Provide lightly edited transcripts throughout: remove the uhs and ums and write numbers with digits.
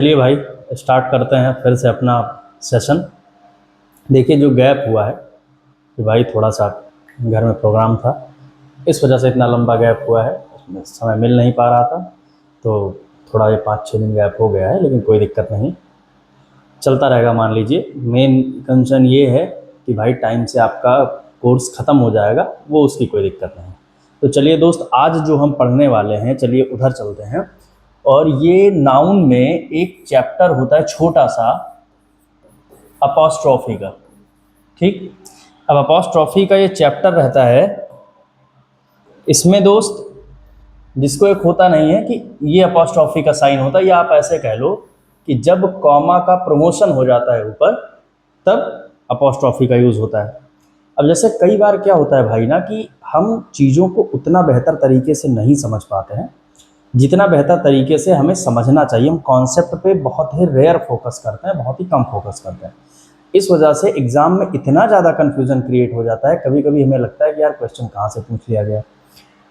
चलिए भाई, स्टार्ट करते हैं फिर से अपना सेशन। देखिए, जो गैप हुआ है कि भाई थोड़ा सा घर में प्रोग्राम था, इस वजह से इतना लंबा गैप हुआ है, उसमें समय मिल नहीं पा रहा था, तो थोड़ा ये 5-6 दिन गैप हो गया है, लेकिन कोई दिक्कत नहीं, चलता रहेगा। मान लीजिए मेन कंसर्न ये है कि भाई टाइम से आपका कोर्स ख़त्म हो जाएगा, वो उसकी कोई दिक्कत नहीं। तो चलिए दोस्त, आज जो हम पढ़ने वाले हैं, चलिए उधर चलते हैं। और ये नाउन में एक चैप्टर होता है छोटा सा, अपॉस्ट्रॉफी का। ठीक, अब अपॉस्ट्रॉफी का ये चैप्टर रहता है, इसमें दोस्त जिसको एक होता नहीं है कि ये अपॉस्ट्रॉफी का साइन होता है, या आप ऐसे कह लो कि जब कॉमा का प्रमोशन हो जाता है ऊपर, तब अपॉस्ट्रॉफी का यूज़ होता है। अब जैसे कई बार क्या होता है भाई ना, कि हम चीज़ों को उतना बेहतर तरीके से नहीं समझ पाते हैं जितना बेहतर तरीके से हमें समझना चाहिए। हम कॉन्सेप्ट पे बहुत ही रेयर फोकस करते हैं, बहुत ही कम फोकस करते हैं। इस वजह से एग्ज़ाम में इतना ज़्यादा कन्फ्यूज़न क्रिएट हो जाता है, कभी कभी हमें लगता है कि यार क्वेश्चन कहाँ से पूछ लिया गया।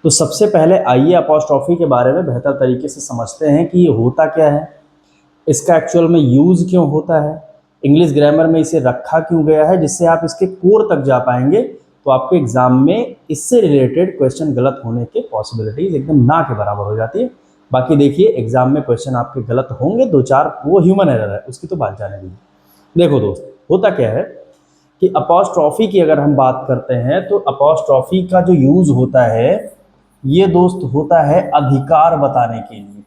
तो सबसे पहले आइए अपॉस्ट्रॉफी के बारे में बेहतर तरीके से समझते हैं कि ये होता क्या है, इसका एक्चुअल में यूज़ क्यों होता है, इंग्लिश ग्रामर में इसे रखा क्यों गया है, जिससे आप इसके कोर तक जा पाएंगे। तो आपके एग्ज़ाम में इससे रिलेटेड क्वेश्चन गलत होने के पॉसिबिलिटीज़ एकदम ना के बराबर हो जाती है। बाकी देखिए, एग्ज़ाम में क्वेश्चन आपके गलत होंगे 2-4, वो ह्यूमन एरर है, उसकी तो बात जाने दीजिए। देखो दोस्त, होता क्या है कि अपॉस्ट्रॉफी की अगर हम बात करते हैं, तो अपॉस्ट्रॉफी का जो यूज़ होता है, ये दोस्त होता है अधिकार बताने के लिए।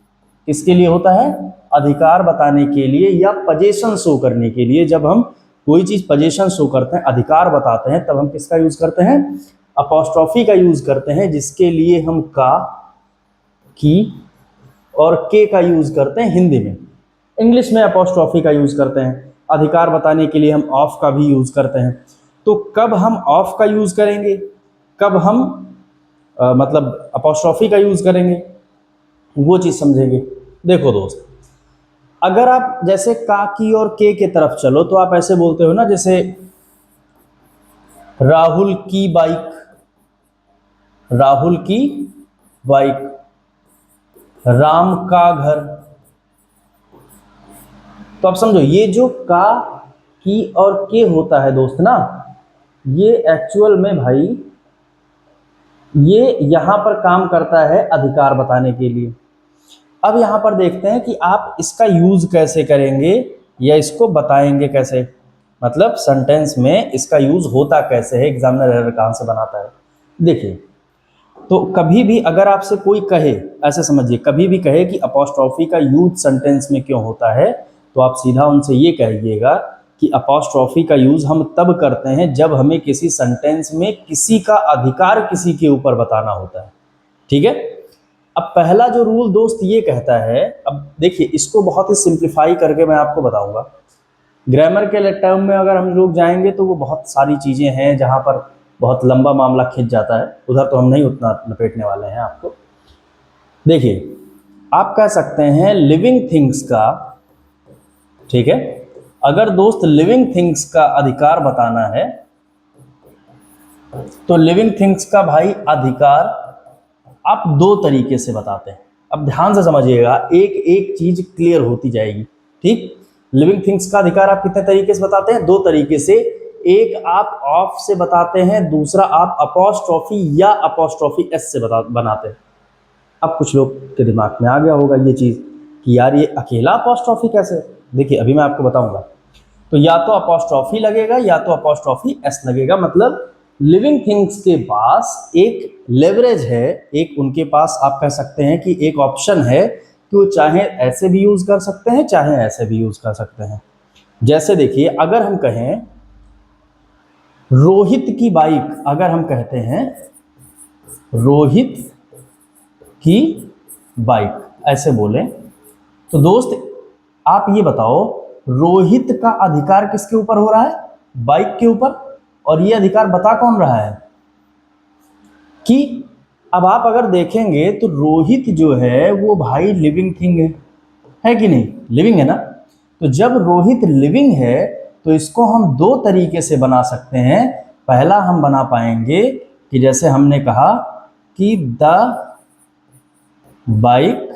किसके लिए होता है? अधिकार बताने के लिए, या पोजीशन शो करने के लिए। जब हम कोई चीज़ पोजीशन शो करते हैं, अधिकार बताते हैं, तब हम किसका यूज़ करते हैं? अपॉस्ट्रॉफी का यूज़ करते हैं, जिसके लिए हम का, की और के का यूज़ करते हैं हिंदी में। इंग्लिश में अपॉस्ट्रॉफी का यूज़ करते हैं। अधिकार बताने के लिए हम ऑफ का भी यूज़ करते हैं। तो कब हम ऑफ का यूज़ करेंगे, कब हम मतलब अपॉस्ट्रॉफी का यूज़ करेंगे, वो चीज़ समझेंगे। देखो दोस्त, अगर आप जैसे का, की और के तरफ चलो, तो आप ऐसे बोलते हो ना, जैसे राहुल की बाइक, राहुल की बाइक, राम का घर। तो आप समझो, ये जो का, की और के होता है दोस्त ना, ये एक्चुअल में भाई ये यहां पर काम करता है अधिकार बताने के लिए। अब यहां पर देखते हैं कि आप इसका यूज कैसे करेंगे, या इसको बताएंगे कैसे, मतलब सेंटेंस में इसका यूज होता कैसे है, एग्जामिनर एरर कहां से बनाता है। देखिए, तो कभी भी अगर आपसे कोई कहे, ऐसे समझिए, कभी भी कहे कि अपॉस्ट्रॉफी का यूज सेंटेंस में क्यों होता है, तो आप सीधा उनसे ये कहिएगा कि अपॉस्ट्रॉफी का यूज हम तब करते हैं जब हमें किसी सेंटेंस में किसी का अधिकार किसी के ऊपर बताना होता है। ठीक है। अब पहला जो रूल दोस्त ये कहता है, अब देखिए इसको बहुत ही सिंप्लीफाई करके मैं आपको बताऊंगा। ग्रामर के टर्म में अगर हम लोग जाएंगे तो वो बहुत सारी चीज़ें हैं जहाँ पर बहुत लंबा मामला खिंच जाता है, उधर तो हम नहीं उतना लपेटने वाले हैं आपको। देखिए, आप कह सकते हैं लिविंग थिंग्स का, ठीक है, अगर दोस्त लिविंग थिंग्स का अधिकार बताना है, तो लिविंग थिंग्स का भाई अधिकार आप दो तरीके से बताते हैं। अब ध्यान से समझिएगा, एक एक चीज क्लियर होती जाएगी। ठीक, लिविंग थिंग्स का अधिकार आप कितने तरीके से बताते हैं? दो तरीके से। एक आप ऑफ से बताते हैं, दूसरा आप अपॉस्ट्रॉफी या अपॉस्ट्रॉफी एस से बनाते हैं। अब कुछ लोग के दिमाग में आ गया होगा ये चीज कि यार ये अकेला अपॉस्ट्रॉफी कैसे? देखिए अभी मैं आपको बताऊंगा। तो या तो अपॉस्ट्रॉफी लगेगा या तो अपॉस्ट्रॉफी एस लगेगा। मतलब लिविंग थिंग्स के पास एक लेवरेज है, एक उनके पास आप कह सकते हैं कि एक ऑप्शन है कि वो चाहे ऐसे भी यूज कर सकते हैं, चाहे ऐसे भी यूज कर सकते हैं। जैसे देखिए, अगर हम कहें रोहित की बाइक, अगर हम कहते हैं रोहित की बाइक, ऐसे बोलें, तो दोस्त आप ये बताओ, रोहित का अधिकार किसके ऊपर हो रहा है? बाइक के ऊपर। और ये अधिकार बता कौन रहा है? कि अब आप अगर देखेंगे तो रोहित जो है वो भाई लिविंग थिंग है कि नहीं? लिविंग है ना। तो जब रोहित लिविंग है तो इसको हम दो तरीके से बना सकते हैं। पहला हम बना पाएंगे कि जैसे हमने कहा कि द बाइक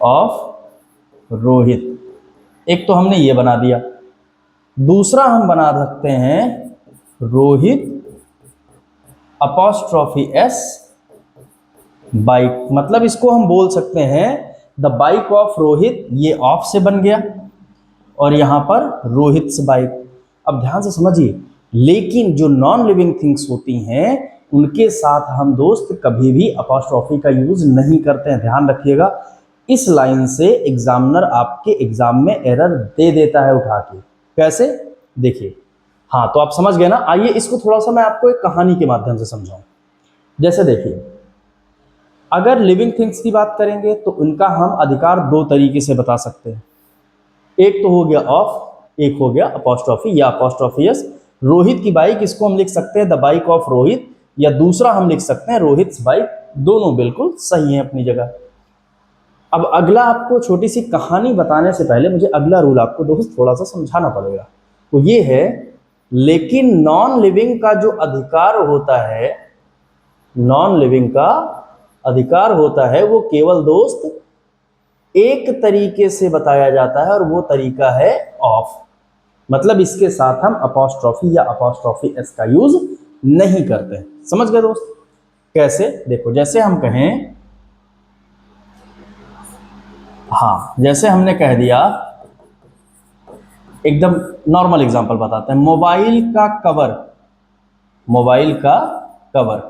ऑफ रोहित। एक तो हमने ये बना दिया, दूसरा हम बना सकते हैं रोहित अपॉस्ट्रॉफी एस बाइक। मतलब इसको हम बोल सकते हैं द बाइक ऑफ रोहित, ये ऑफ से बन गया और यहां पर रोहित से बाइक। अब ध्यान से समझिए, लेकिन जो नॉन लिविंग थिंग्स होती हैं उनके साथ हम दोस्त कभी भी अपॉस्ट्रॉफी का यूज नहीं करते हैं, ध्यान रखिएगा। इस लाइन से एग्जामिनर आपके एग्जाम में एरर दे देता है उठा के। कैसे, देखिए। हाँ, तो आप समझ गए ना। आइए इसको थोड़ा सा मैं आपको एक कहानी के माध्यम से समझाऊं। जैसे देखिए, अगर लिविंग थिंग्स की बात करेंगे तो उनका हम अधिकार दो तरीके से बता सकते हैं। एक तो हो गया ऑफ, एक हो गया अपॉस्ट्रॉफी या अपॉस्ट्रॉफियस। रोहित की बाइक, इसको हम लिख सकते हैं द बाइक ऑफ रोहित, या दूसरा हम लिख सकते हैं रोहित्स बाइक। दोनों बिल्कुल सही है अपनी जगह। अब अगला, आपको छोटी सी कहानी बताने से पहले मुझे अगला रूल आपको दोस्त थोड़ा सा समझाना पड़ेगा। तो ये है, लेकिन नॉन लिविंग का जो अधिकार होता है, नॉन लिविंग का अधिकार होता है वो केवल दोस्त एक तरीके से बताया जाता है और वो तरीका है ऑफ। मतलब इसके साथ हम अपॉस्ट्रॉफी या अपॉस्ट्रॉफी एस का यूज नहीं करते हैं। समझ गए दोस्त? कैसे, देखो, जैसे हम कहें, हाँ, जैसे हमने कह दिया, एकदम नॉर्मल एग्जांपल बताते हैं, मोबाइल का कवर, मोबाइल का कवर।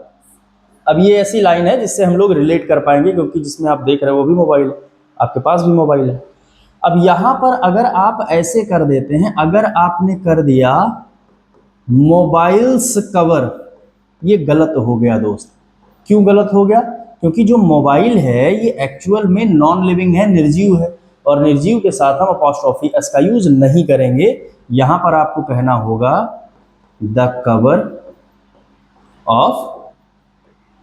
अब ये ऐसी लाइन है जिससे हम लोग रिलेट कर पाएंगे, क्योंकि जिसमें आप देख रहे हो वो भी मोबाइल है, आपके पास भी मोबाइल है। अब यहां पर अगर आप ऐसे कर देते हैं, अगर आपने कर दिया मोबाइल्स कवर, ये गलत हो गया दोस्त। क्यों गलत हो गया? क्योंकि जो मोबाइल है ये एक्चुअल में नॉन लिविंग है, निर्जीव है, और निर्जीव के साथ हम अपॉस्ट्रॉफी एस का यूज नहीं करेंगे। यहां पर आपको कहना होगा द कवर ऑफ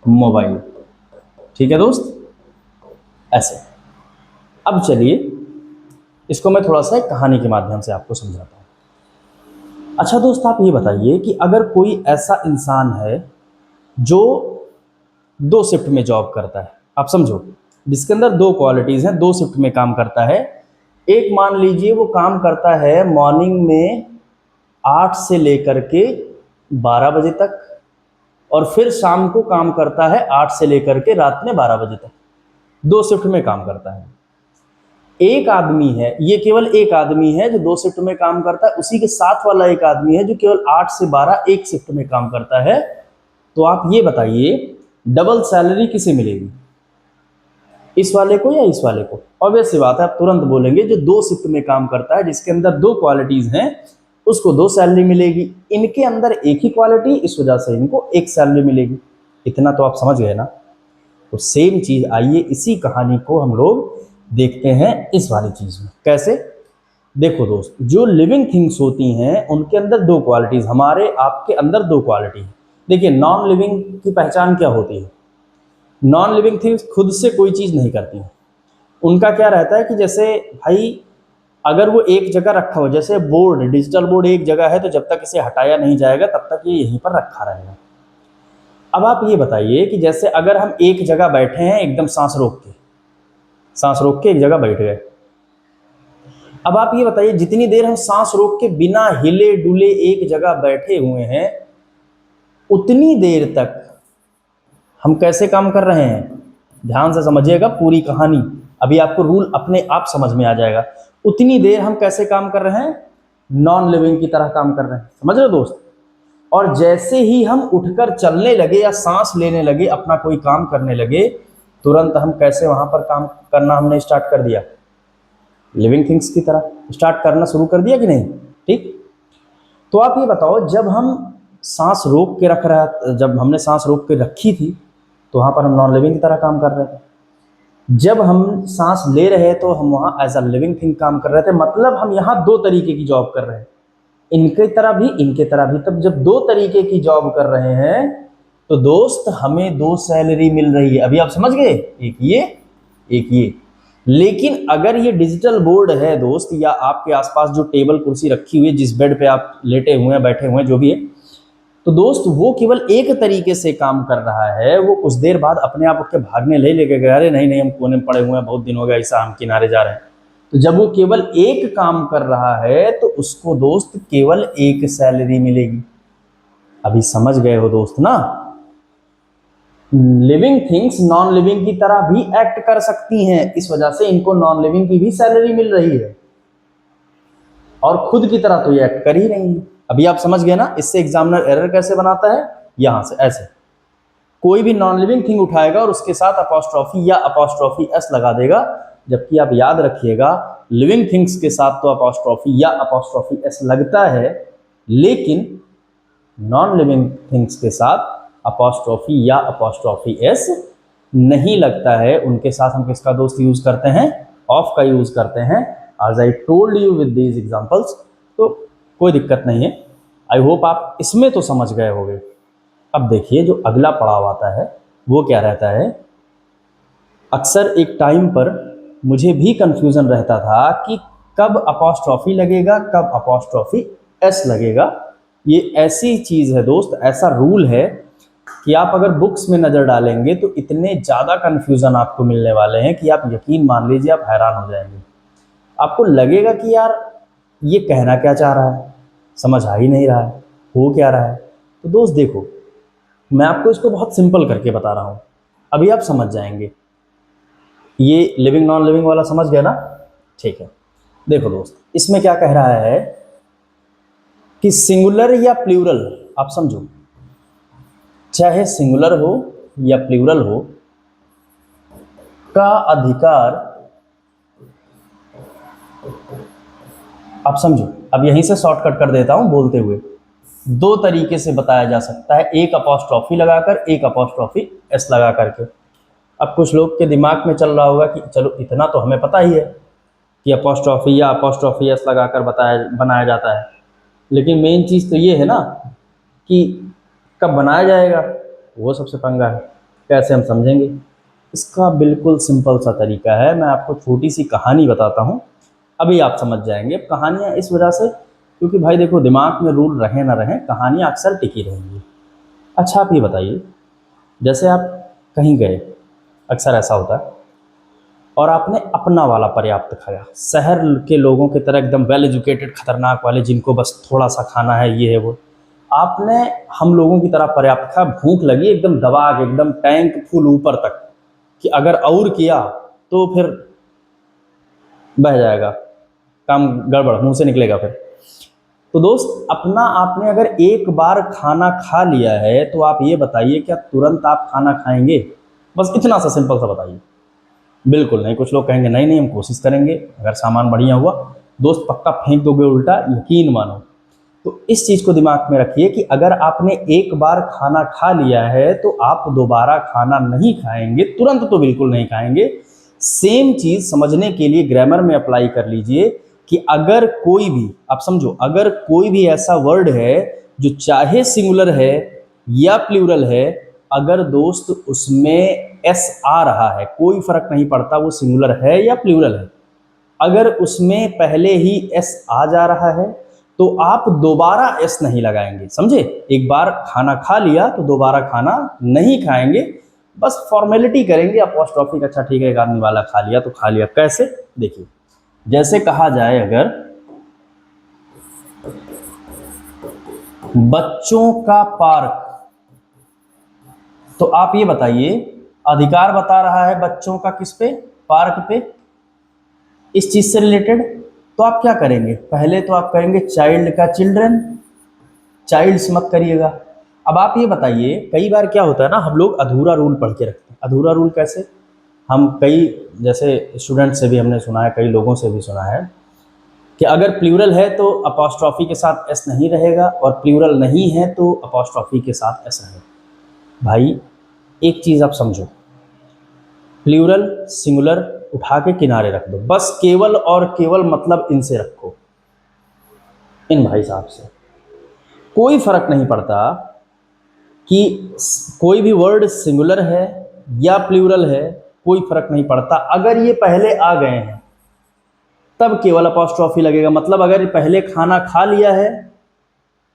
मोबाइल। ठीक है दोस्त, ऐसे। अब चलिए इसको मैं थोड़ा सा एक कहानी के माध्यम से आपको समझाता हूं। अच्छा दोस्त, आप ये बताइए कि अगर कोई ऐसा इंसान है जो दो शिफ्ट में जॉब करता है, आप समझो, जिसके अंदर दो क्वालिटीज हैं, दो शिफ्ट में काम करता है। एक मान लीजिए वो काम करता है मॉर्निंग में 8 से लेकर के 12 बजे तक, और फिर शाम को काम करता है 8 से लेकर के रात में 12 बजे तक। दो शिफ्ट में काम करता है। एक आदमी है, ये केवल एक आदमी है जो दो शिफ्ट में काम करता है, उसी के साथ वाला एक आदमी है जो केवल 8 से 12 एक शिफ्ट में काम करता है। तो आप ये बताइए, डबल सैलरी किसे मिलेगी, इस वाले को या इस वाले को? ऑब्वियस सी बात है, आप तुरंत बोलेंगे जो दो शिफ्ट में काम करता है, जिसके अंदर दो क्वालिटीज हैं, उसको दो सैलरी मिलेगी। इनके अंदर एक ही क्वालिटी, इस वजह से इनको एक सैलरी मिलेगी। इतना तो आप समझ गए ना। तो सेम चीज, आइए इसी कहानी को हम लोग देखते हैं इस वाली चीज में। कैसे? देखो दोस्त, जो लिविंग थिंग्स होती हैं उनके अंदर दो क्वालिटीज, हमारे आपके अंदर दो क्वालिटी है। देखिए, नॉन लिविंग की पहचान क्या होती है? नॉन लिविंग थिंग्स खुद से कोई चीज नहीं करती है। उनका क्या रहता है कि जैसे भाई, अगर वो एक जगह रखा हो, जैसे बोर्ड, डिजिटल बोर्ड एक जगह है, तो जब तक इसे हटाया नहीं जाएगा तब तक ये यहीं पर रखा रहेगा। अब आप ये बताइए कि जैसे अगर हम एक जगह बैठे हैं, एकदम सांस रोक के एक जगह बैठ गए। अब आप ये बताइए, जितनी देर हम सांस रोक के बिना हिले डुले एक जगह बैठे हुए हैं, उतनी देर तक हम कैसे काम कर रहे हैं? ध्यान से समझिएगा पूरी कहानी, अभी आपको रूल अपने आप समझ में आ जाएगा। उतनी देर हम कैसे काम कर रहे हैं? नॉन लिविंग की तरह काम कर रहे हैं। समझ रहे हो दोस्त? और जैसे ही हम उठकर चलने लगे या सांस लेने लगे, अपना कोई काम करने लगे, तुरंत हम कैसे वहां पर काम करना हमने स्टार्ट कर दिया? लिविंग थिंग्स की तरह स्टार्ट करना शुरू कर दिया कि नहीं? ठीक। तो आप ये बताओ, जब हमने सांस रोक के रखी थी, तो वहां पर हम नॉन लिविंग की तरह काम कर रहे थे। जब हम सांस ले रहे तो हम वहां एज अ लिविंग थिंग काम कर रहे थे। मतलब हम यहाँ दो तरीके की जॉब कर रहे हैं, इनके तरह भी, इनके तरह भी। तब जब दो तरीके की जॉब कर रहे हैं तो दोस्त हमें दो सैलरी मिल रही है। अभी आप समझ गए, एक ये, एक ये। लेकिन अगर ये डिजिटल बोर्ड है दोस्त, या आपके आसपास जो टेबल कुर्सी रखी हुई है, जिस बेड पे आप लेटे हुए हैं, बैठे हुए हैं, जो भी है, तो दोस्त वो केवल एक तरीके से काम कर रहा है। वो कुछ देर बाद अपने आप उठ के भागने लेके गए, अरे नहीं नहीं, हम कोने में पड़े हुए हैं, बहुत दिन हो गया, ऐसा हम किनारे जा रहे हैं। तो जब वो केवल एक काम कर रहा है तो उसको दोस्त केवल एक सैलरी मिलेगी। अभी समझ गए हो दोस्त ना? लिविंग थिंग्स नॉन लिविंग की तरह भी एक्ट कर सकती हैं, इस वजह से इनको नॉन लिविंग की भी सैलरी मिल रही है, और खुद की तरह तो ये एक्ट कर ही रही है। अभी आप समझ गए ना? इससे एग्जामिनर एरर कैसे बनाता है, यहां से ऐसे कोई भी नॉन लिविंग थिंग उठाएगा और उसके साथ अपॉस्ट्रोफी या अपॉस्ट्रोफी एस लगा देगा, जबकि आप याद रखिएगा लिविंग थिंग्स के साथ तो अपॉस्ट्रोफी या अपॉस्ट्रोफी एस लगता है, लेकिन नॉन लिविंग थिंग्स के साथ अपॉस्ट्रोफी या अपॉस्ट्रोफी एस नहीं लगता है। उनके साथ हम किसका दोस्त यूज करते हैं, ऑफ का यूज करते हैं। As I told you with these examples, तो कोई दिक्कत नहीं है। आई होप आप इसमें तो समझ गए होंगे। अब देखिए जो अगला पड़ाव आता है वो क्या रहता है। अक्सर एक टाइम पर मुझे भी कंफ्यूजन रहता था कि कब अपॉस्ट्रोफी लगेगा, कब अपॉस्ट्रोफी एस लगेगा। ये ऐसी चीज़ है दोस्त, ऐसा रूल है कि आप अगर बुक्स में नज़र डालेंगे तो इतने ज़्यादा कन्फ्यूज़न आपको मिलने वाले हैं कि आप यकीन मान लीजिए आप हैरान हो जाएंगे। आपको लगेगा कि यार ये कहना क्या चाह रहा है, समझ आ ही नहीं रहा है, हो क्या रहा है। तो दोस्त देखो, मैं आपको इसको बहुत सिंपल करके बता रहा हूँ, अभी आप समझ जाएंगे। ये लिविंग नॉन लिविंग वाला समझ गया ना? ठीक है, देखो दोस्त, इसमें क्या कह रहा है कि सिंगुलर या प्लूरल, आप समझो, चाहे सिंगुलर हो या प्लूरल हो, का अधिकार, आप समझो, अब यहीं से शॉर्टकट कर देता हूं बोलते हुए, दो तरीके से बताया जा सकता है, एक अपॉस्ट्रोफी लगाकर, एक अपॉस्ट्रोफी एस लगा करके। अब कुछ लोग के दिमाग में चल रहा होगा कि चलो इतना तो हमें पता ही है कि अपॉस्ट्रोफी या अपॉस्ट्रोफी एस लगाकर बनाया जाता है, लेकिन मेन चीज़ तो ये है ना कि कब बनाया जाएगा, वो सबसे पंगा है। कैसे हम समझेंगे? इसका बिल्कुल सिंपल सा तरीका है, मैं आपको छोटी सी कहानी बताता हूँ, अभी आप समझ जाएंगे। कहानियाँ इस वजह से, क्योंकि भाई देखो, दिमाग में रूल रहे ना रहे, कहानियाँ अक्सर टिकी रहेंगी। अच्छा आप ये बताइए, जैसे आप कहीं गए, अक्सर ऐसा होता है, और आपने अपना वाला पर्याप्त खाया, शहर के लोगों की तरह एकदम वेल एजुकेटेड खतरनाक वाले, जिनको बस थोड़ा सा खाना है, ये है वो, आपने हम लोगों की तरह पर्याप्त खाया, भूख लगी एकदम दबा के, एकदम टैंक फुल ऊपर तक, कि अगर और किया तो फिर बह जाएगा, काम गड़बड़, मुंह से निकलेगा फिर। तो दोस्त, अपना आपने अगर एक बार खाना खा लिया है तो आप ये बताइए, क्या तुरंत आप खाना खाएंगे? बस इतना सा सिंपल सा बताइए। बिल्कुल नहीं। कुछ लोग कहेंगे नहीं नहीं हम कोशिश करेंगे, अगर सामान बढ़िया हुआ। दोस्त पक्का फेंक दोगे उल्टा, यकीन मानो। तो इस चीज़ को दिमाग में रखिए कि अगर आपने एक बार खाना खा लिया है तो आप दोबारा खाना नहीं खाएंगे, तुरंत तो बिल्कुल नहीं खाएंगे। सेम चीज़ समझने के लिए ग्रामर में अप्लाई कर लीजिए कि अगर कोई भी, आप समझो, अगर कोई भी ऐसा वर्ड है जो चाहे सिंगुलर है या प्लूरल है, अगर दोस्त उसमें एस आ रहा है, कोई फर्क नहीं पड़ता वो सिंगुलर है या प्लूरल है, अगर उसमें पहले ही एस आ जा रहा है तो आप दोबारा एस नहीं लगाएंगे। समझे? एक बार खाना खा लिया तो दोबारा खाना नहीं खाएंगे, बस फॉर्मेलिटी करेंगे। अपॉस्ट्रोफी का अच्छा ठीक है, एक आदमी वाला खा लिया तो खा लिया। कैसे? देखिए, जैसे कहा जाए अगर बच्चों का पार्क, तो आप ये बताइए, अधिकार बता रहा है बच्चों का किस पे? पार्क पे, इस चीज से रिलेटेड। तो आप क्या करेंगे? पहले तो आप कहेंगे चाइल्ड का चिल्ड्रन, चाइल्ड्स मत करिएगा। अब आप ये बताइए, कई बार क्या होता है ना, हम लोग अधूरा रूल पढ़ के रखते हैं। अधूरा रूल कैसे? हम कई, जैसे स्टूडेंट से भी हमने सुना है, कई लोगों से भी सुना है कि अगर प्लूरल है तो अपॉस्ट्रोफी के साथ एस नहीं रहेगा, और प्लूरल नहीं है तो अपॉस्ट्रोफी के साथ एस रहेगा। भाई एक चीज़ आप समझो, प्लूरल सिंगुलर उठा के किनारे रख दो, बस केवल और केवल मतलब इनसे रखो, इन भाई साहब से। कोई फर्क नहीं पड़ता कि कोई भी वर्ड सिंगुलर है या प्लूरल है, कोई फर्क नहीं पड़ता। अगर ये पहले आ गए हैं तब केवल अपॉस्ट्रोफी लगेगा। मतलब अगर पहले खाना खा लिया है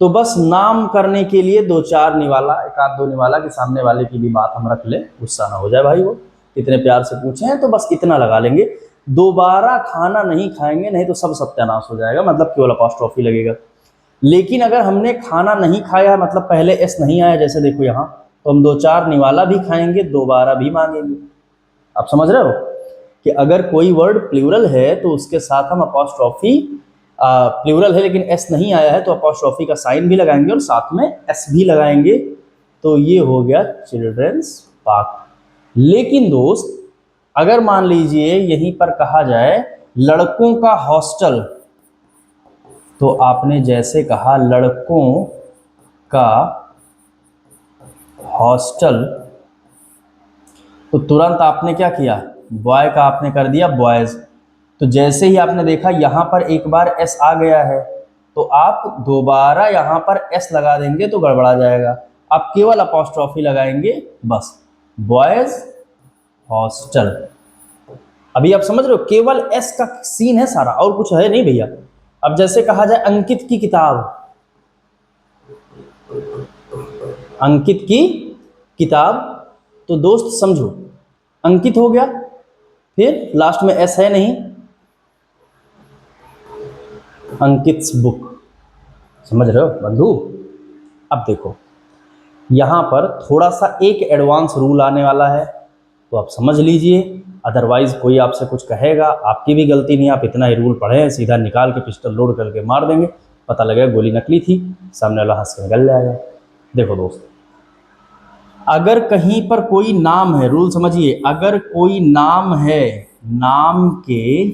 तो बस नाम करने के लिए दो चार निवाला, एक आध दो निवाला, कि सामने वाले की भी बात हम रख ले, गुस्सा ना हो जाए भाई, वो इतने प्यार से पूछे हैं तो बस इतना लगा लेंगे। दोबारा खाना नहीं खाएंगे, नहीं तो सब सत्यानाश हो जाएगा, मतलब केवल अपॉस्ट्रोफी लगेगा। लेकिन अगर हमने खाना नहीं खाया, मतलब पहले एस नहीं आया, जैसे देखो यहाँ, तो हम 2-4 निवाला भी खाएंगे, दोबारा भी मांगेंगे। आप समझ रहे हो कि अगर कोई वर्ड प्लूरल है तो उसके साथ हम अपॉस्ट्रोफी, प्लूरल है लेकिन एस नहीं आया है तो अपॉस्ट्रोफी का साइन भी लगाएंगे और साथ में एस भी लगाएंगे। तो ये हो गया चिल्ड्रंस पार्क। लेकिन दोस्त, अगर मान लीजिए यहीं पर कहा जाए लड़कों का हॉस्टल, तो आपने जैसे कहा लड़कों का हॉस्टल, तो तुरंत आपने क्या किया, बॉय का आपने कर दिया बॉयज। तो जैसे ही आपने देखा यहाँ पर एक बार एस आ गया है, तो आप दोबारा यहाँ पर एस लगा देंगे तो गड़बड़ा जाएगा। आप केवल अपॉस्ट्रोफी लगाएंगे बस, बॉयज हॉस्टल। अभी आप समझ रहे हो, केवल एस का सीन है सारा, और कुछ है नहीं भैया। अब जैसे कहा जाए अंकित की किताब, अंकित की किताब, तो दोस्त समझो अंकित हो गया, फिर लास्ट में एस है नहीं, अंकित्स बुक। समझ रहे हो बंधु। अब देखो यहां पर थोड़ा सा एक एडवांस रूल आने वाला है, तो आप समझ लीजिए, अदरवाइज कोई आपसे कुछ कहेगा, आपकी भी गलती नहीं, आप इतना ही रूल पढ़े हैं, सीधा निकाल के पिस्टल लोड करके मार देंगे, पता लगेगा गोली नकली थी, सामने वाला हंस के निकल जाएगा। देखो दोस्त, अगर कहीं पर कोई नाम है, रूल समझिए, अगर कोई नाम है, नाम के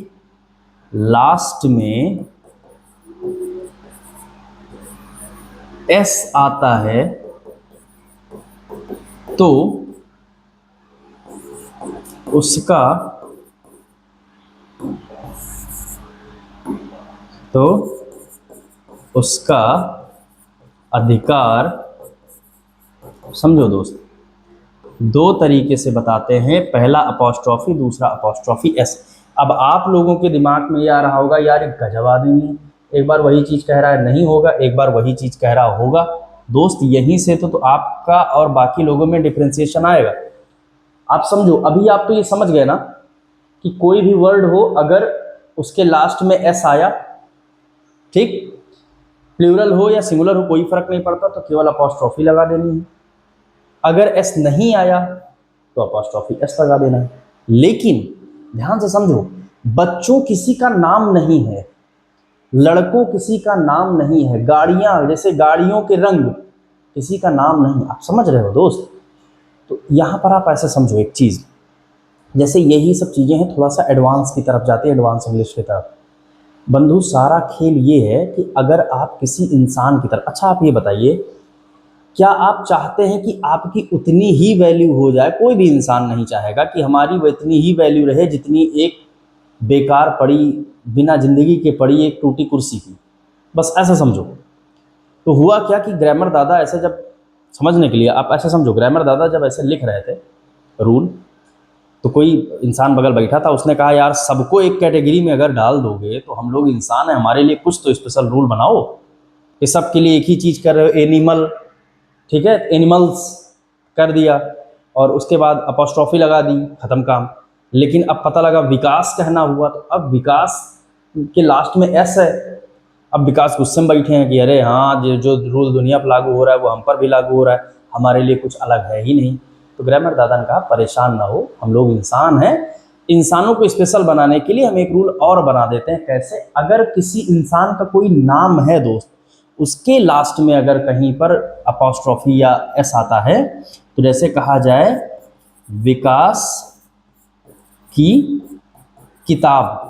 लास्ट में एस आता है, तो उसका अधिकार, समझो दोस्त, दो तरीके से बताते हैं, पहला अपॉस्ट्रोफी, दूसरा अपॉस्ट्रोफी एस। अब आप लोगों के दिमाग में ये आ रहा होगा, यार एक गजब आदमी है, एक बार वही चीज़ कह रहा है नहीं होगा, एक बार वही चीज़ कह रहा होगा। दोस्त यहीं से तो आपका और बाकी लोगों में डिफ्रेंसिएशन आएगा। आप समझो, अभी आप तो ये समझ गए ना कि कोई भी वर्ड हो, अगर उसके लास्ट में एस आया, ठीक, प्लूरल हो या सिंगुलर हो कोई फर्क नहीं पड़ता, तो केवल अपॉस्ट्रोफी लगा देनी है। अगर एस नहीं आया तो अपॉस्ट्रोफी एस लगा देना है। लेकिन ध्यान से समझो, बच्चों किसी का नाम नहीं है, लड़कों किसी का नाम नहीं है, गाड़ियां जैसे गाड़ियों के रंग किसी का नाम नहीं। आप समझ रहे हो दोस्त। तो यहां पर आप ऐसे समझो एक चीज, जैसे यही सब चीजें हैं, थोड़ा सा एडवांस की तरफ जाती है, एडवांस इंग्लिश की तरफ। बंधु सारा खेल ये है कि अगर आप किसी इंसान की तरफ, अच्छा आप ये बताइए, क्या आप चाहते हैं कि आपकी उतनी ही वैल्यू हो जाए? कोई भी इंसान नहीं चाहेगा कि हमारी वो इतनी ही वैल्यू रहे जितनी एक बेकार पड़ी, बिना जिंदगी के पड़ी एक टूटी कुर्सी की। बस ऐसा समझो। तो हुआ क्या कि ग्रामर दादा ऐसे, जब समझने के लिए आप ऐसे समझो, ग्रामर दादा जब ऐसे लिख रहे थे रूल, तो कोई इंसान बगल बैठा था, उसने कहा यार सबको एक कैटेगरी में अगर डाल दोगे तो हम लोग इंसान हैं, हमारे लिए कुछ तो स्पेशल रूल बनाओ कि सबके लिए एक ही चीज़ कर रहे हो, एनिमल, ठीक है, एनिमल्स कर दिया, और उसके बाद अपॉस्ट्रोफी लगा दी, खत्म काम। लेकिन अब पता लगा विकास कहना हुआ, तो अब विकास के लास्ट में एस है। अब विकास गुस्से में बैठे हैं कि अरे हाँ, जो रूल दुनिया पर लागू हो रहा है वो हम पर भी लागू हो रहा है, हमारे लिए कुछ अलग है ही नहीं। तो ग्रामर दादा ने कहा परेशान ना हो, हम लोग इंसान हैं, इंसानों को स्पेशल बनाने के लिए हम एक रूल और बना देते हैं। कैसे? अगर किसी इंसान का कोई नाम है दोस्त, उसके लास्ट में अगर कहीं पर अपॉस्ट्रोफी या एस आता है, तो जैसे कहा जाए विकास की किताब,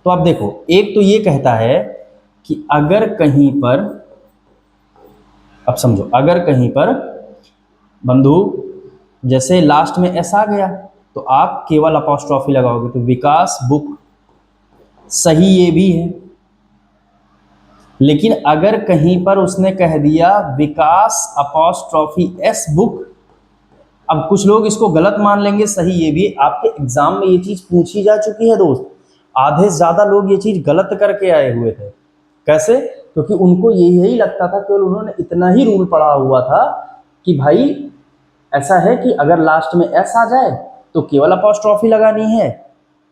तो आप देखो, एक तो ये कहता है कि अगर कहीं पर, अब समझो, अगर कहीं पर बंधु जैसे लास्ट में एस आ गया तो आप केवल अपॉस्ट्रोफी लगाओगे, तो विकास बुक, सही ये भी है। लेकिन अगर कहीं पर उसने कह दिया विकास अपॉस्ट्रोफी एस बुक, अब कुछ लोग इसको गलत मान लेंगे, सही ये भी। आपके एग्जाम में ये चीज पूछी जा चुकी है दोस्त, आधे से ज्यादा लोग ये चीज गलत करके आए हुए थे। कैसे? क्योंकि उनको यही लगता था, केवल उन्होंने इतना ही रूल पढ़ा हुआ था कि भाई ऐसा है कि अगर लास्ट में एस आ जाए तो केवल अपॉस्ट्रोफी लगानी है,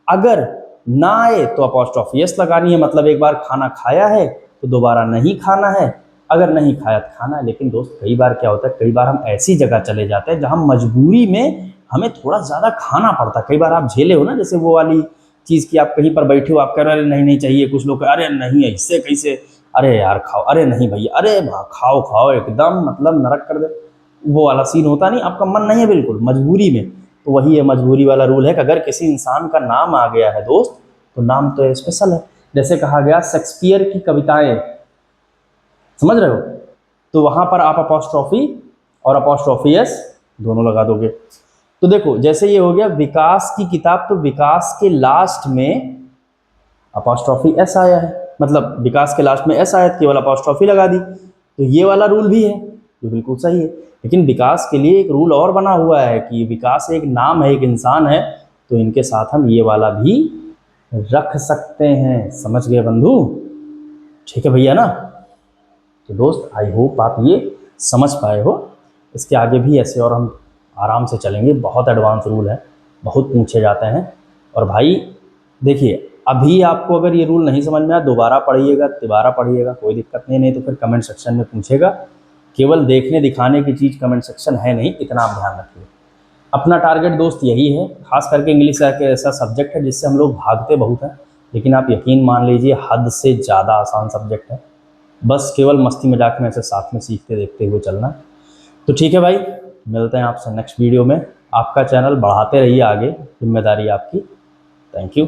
अगर ना आए तो अपॉस्ट्रोफी एस लगानी है, मतलब एक बार खाना खाया है तो दोबारा नहीं खाना है, अगर नहीं खाया तो खाना है। लेकिन दोस्त कई बार क्या होता है, कई बार हम ऐसी जगह चले जाते हैं जहां मजबूरी में हमें थोड़ा ज़्यादा खाना पड़ता है। कई बार आप झेले हो ना, जैसे वो वाली चीज़ की आप कहीं पर बैठे हो, आप कह रहे हो अरे नहीं नहीं चाहिए, कुछ लोग अरे नहीं ऐसे कैसे, अरे यार खाओ, अरे नहीं भैया, अरे खाओ खाओ एकदम मतलब नरक कर दे, वो वाला सीन होता नहीं, आपका मन नहीं है बिल्कुल मजबूरी में, तो वही है मजबूरी वाला रूल है कि अगर किसी इंसान का नाम आ गया है दोस्त तो नाम तो स्पेशल है। जैसे कहा गया शेक्सपियर की कविताएं, समझ रहे हो, तो वहां पर आप अपॉस्ट्रोफी और अपॉस्ट्रोफी एस दोनों लगा दोगे। तो देखो जैसे ये हो गया विकास की किताब, तो विकास के लास्ट में अपॉस्ट्रोफी एस आया है, मतलब विकास के लास्ट में एस आया, केवल अपॉस्ट्रोफी लगा दी, तो ये वाला रूल भी है, जो बिल्कुल सही है। लेकिन विकास के लिए एक रूल और बना हुआ है कि विकास एक नाम है, एक इंसान है, तो इनके साथ हम ये वाला भी रख सकते हैं। समझ गए बंधु? ठीक है भैया ना? तो दोस्त आई होप आप ये समझ पाए हो। इसके आगे भी ऐसे और हम आराम से चलेंगे, बहुत एडवांस रूल है, बहुत पूछे जाते हैं। और भाई देखिए अभी आपको अगर ये रूल नहीं समझ में आया, दोबारा पढ़िएगा, तिबारा पढ़िएगा, कोई दिक्कत नहीं, नहीं तो फिर कमेंट सेक्शन में पूछेगा। केवल देखने दिखाने की चीज़ कमेंट सेक्शन है नहीं, इतना आप ध्यान रखिए। अपना टारगेट दोस्त यही है, खास करके इंग्लिश एक ऐसा सब्जेक्ट है जिससे हम लोग भागते बहुत हैं, लेकिन आप यकीन मान लीजिए हद से ज़्यादा आसान सब्जेक्ट है। बस केवल मस्ती मजाक में ऐसे साथ में सीखते देखते हुए चलना। तो ठीक है भाई, मिलते हैं आपसे नेक्स्ट वीडियो में। आपका चैनल बढ़ाते रहिए आगे, जिम्मेदारी आपकी। Thank you.